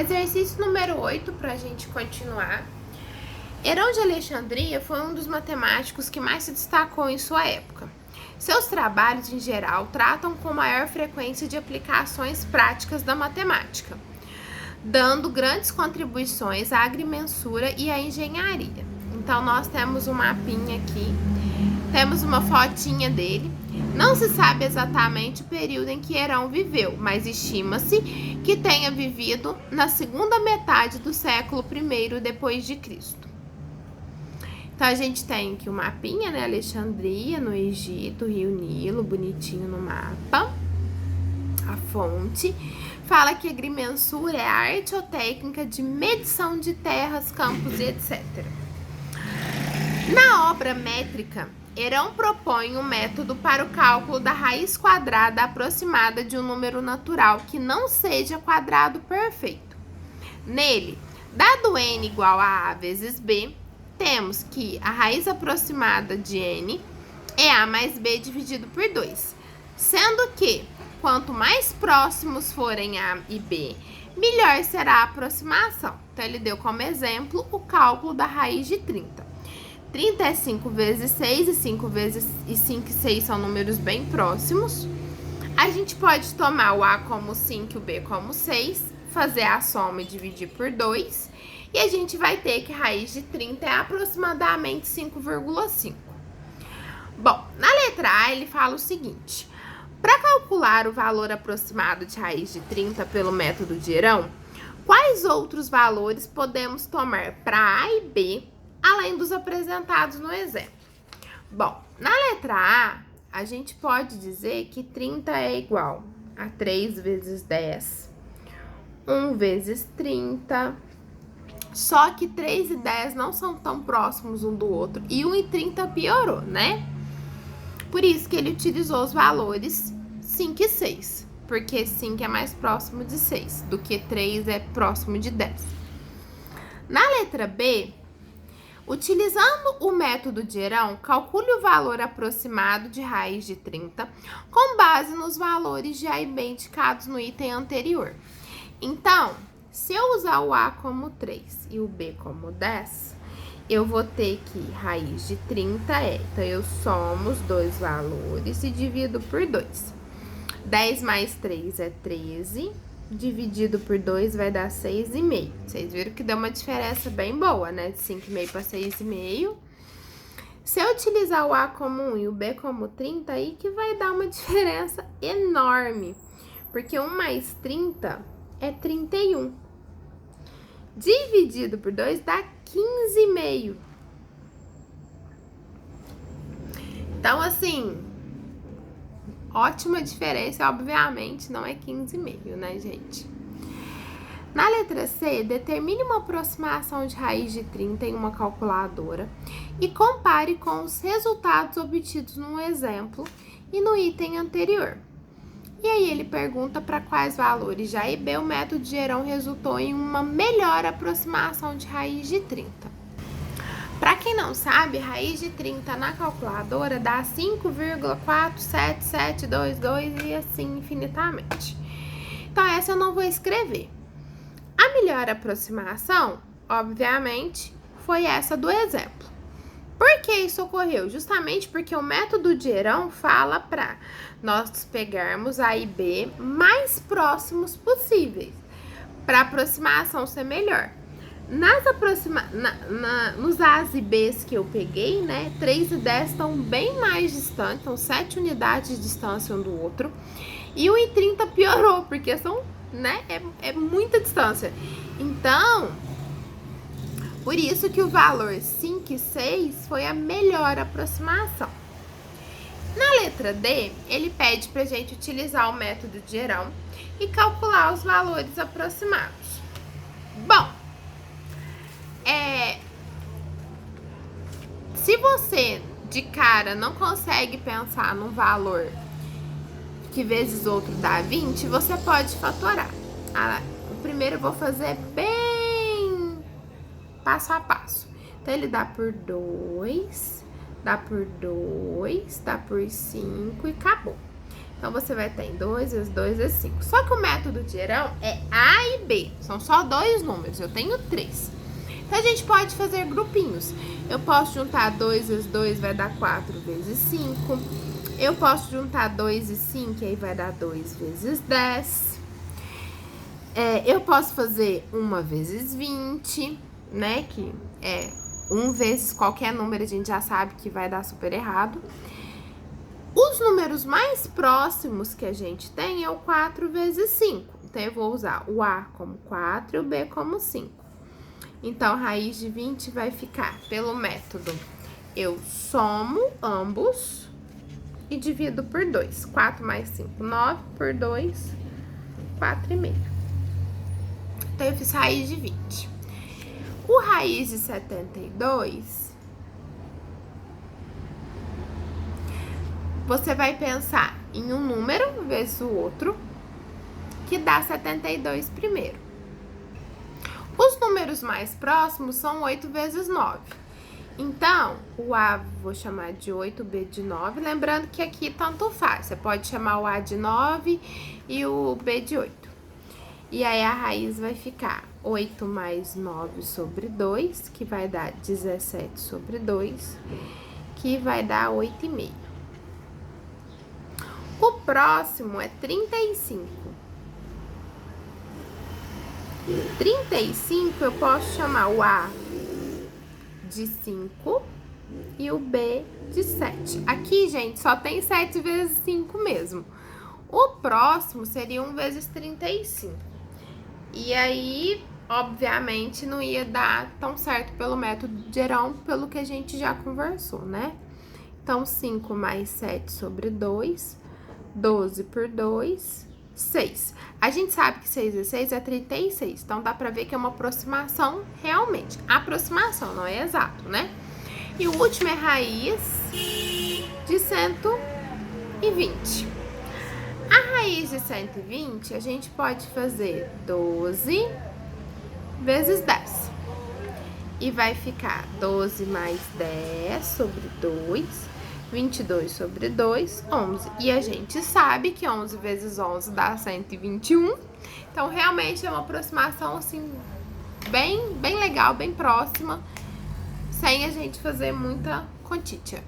Exercício número 8, para a gente continuar. Herão de Alexandria foi um dos matemáticos que mais se destacou em sua época. Seus trabalhos, em geral, tratam com maior frequência de aplicações práticas da matemática, dando grandes contribuições à agrimensura e à engenharia. Então, nós temos um mapinha aqui, temos uma fotinha dele. Não se sabe exatamente o período em que Herão viveu, mas estima-se que tenha vivido na segunda metade do século I depois de Cristo. Então, a gente tem aqui o mapinha, né? Alexandria, no Egito, Rio Nilo, bonitinho no mapa. A fonte fala que agrimensura é a arte ou técnica de medição de terras, campos e etc. Na obra métrica, Herão propõe um método para o cálculo da raiz quadrada aproximada de um número natural que não seja quadrado perfeito. Nele, dado n igual a vezes b, temos que a raiz aproximada de n é a mais b dividido por 2, sendo que quanto mais próximos forem a e b, melhor será a aproximação. Então, ele deu como exemplo o cálculo da raiz de 30. 30 é 5 vezes 6, e 5 vezes 5 e 6 são números bem próximos. A gente pode tomar o a como 5 e o b como 6, fazer a soma e dividir por 2, e a gente vai ter que a raiz de 30 é aproximadamente 5,5. Bom, na letra A ele fala o seguinte: para calcular o valor aproximado de raiz de 30 pelo método de Herão, quais outros valores podemos tomar para A e B, além dos apresentados no exemplo? Bom, na letra A gente pode dizer que 30 é igual a 3 vezes 10, 1 vezes 30, só que 3 e 10 não são tão próximos um do outro, e 1 e 30 piorou, né? Por isso que ele utilizou os valores 5 e 6, porque 5 é mais próximo de 6 do que 3 é próximo de 10. Na letra B, utilizando o método de Herão, calcule o valor aproximado de raiz de 30 com base nos valores de A e B indicados no item anterior. Então, se eu usar o A como 3 e o B como 10, eu vou ter que raiz de 30 então eu somo os dois valores e divido por 2. 10 mais 3 é 13, dividido por 2 vai dar 6,5. Vocês viram que deu uma diferença bem boa, né? De 5,5 para 6,5. Se eu utilizar o A como 1 e o B como 30, aí que vai dar uma diferença enorme. Porque 1 mais 30 é 31. Dividido por 2 dá 15,5. Então, assim, ótima diferença, obviamente, não é 15,5, né, gente? Na letra C, determine uma aproximação de raiz de 30 em uma calculadora e compare com os resultados obtidos no exemplo e no item anterior. E aí ele pergunta para quais valores de A e B o método de Herão resultou em uma melhor aproximação de raiz de 30. Para quem não sabe, raiz de 30 na calculadora dá 5,47722 e assim infinitamente. Então, essa eu não vou escrever. A melhor aproximação, obviamente, foi essa do exemplo. Por que isso ocorreu? Justamente porque o método de Herão fala para nós pegarmos A e B mais próximos possíveis, para a aproximação ser melhor. Nos A's e B's que eu peguei, né, 3 e 10 estão bem mais distantes, são 7 unidades de distância um do outro, e o 1 e 30 piorou, porque são, né, é muita distância. Então, por isso que o valor 5 e 6 foi a melhor aproximação. Na letra D, ele pede para a gente utilizar o método de Herão e calcular os valores aproximados. Bom, se você de cara não consegue pensar num valor que vezes outro dá 20, você pode fatorar. O primeiro eu vou fazer bem passo a passo. Então, ele dá por 2, dá por 2, dá por 5 e acabou. Então, você vai ter 2 vezes 2 vezes 5. Só que o método de Herão é A e B. São só 2 números, eu tenho 3. Então, a gente pode fazer grupinhos. Eu posso juntar 2 vezes 2, vai dar 4 vezes 5. Eu posso juntar 2 e 5, aí vai dar 2 vezes 10. Eu posso fazer 1 vezes 20, né? Que é 1 vezes qualquer número, a gente já sabe que vai dar super errado. Os números mais próximos que a gente tem é o 4 vezes 5. Então, eu vou usar o A como 4 e o B como 5. Então, raiz de 20 vai ficar pelo método. Eu somo ambos e divido por 2. 4 mais 5, 9 por 2, 4,5. Então, eu fiz raiz de 20. O raiz de 72... você vai pensar em um número vezes o outro, que dá 72 primeiro. Os números mais próximos são 8 vezes 9. Então, o A vou chamar de 8, o B de 9. Lembrando que aqui tanto faz. Você pode chamar o A de 9 e o B de 8. E aí, a raiz vai ficar 8 mais 9 sobre 2, que vai dar 17 sobre 2, que vai dar 8,5. O próximo é 35. 35 eu posso chamar o A de 5 e o B de 7. Aqui, gente, só tem 7 vezes 5 mesmo. O próximo seria 1 vezes 35. E aí, obviamente, não ia dar tão certo pelo método de Herão, pelo que a gente já conversou, né? Então, 5 mais 7 sobre 2... 12 por 2, 6. A gente sabe que 6 vezes 6 é 36. Então, dá pra ver que é uma aproximação realmente. Aproximação, não é exato, né? E o último é raiz de 120. A raiz de 120, a gente pode fazer 12 vezes 10. E vai ficar 12 mais 10 sobre 2... 22 sobre 2, 11. E a gente sabe que 11 vezes 11 dá 121. Então, realmente é uma aproximação, assim, bem legal, bem próxima, sem a gente fazer muita continha.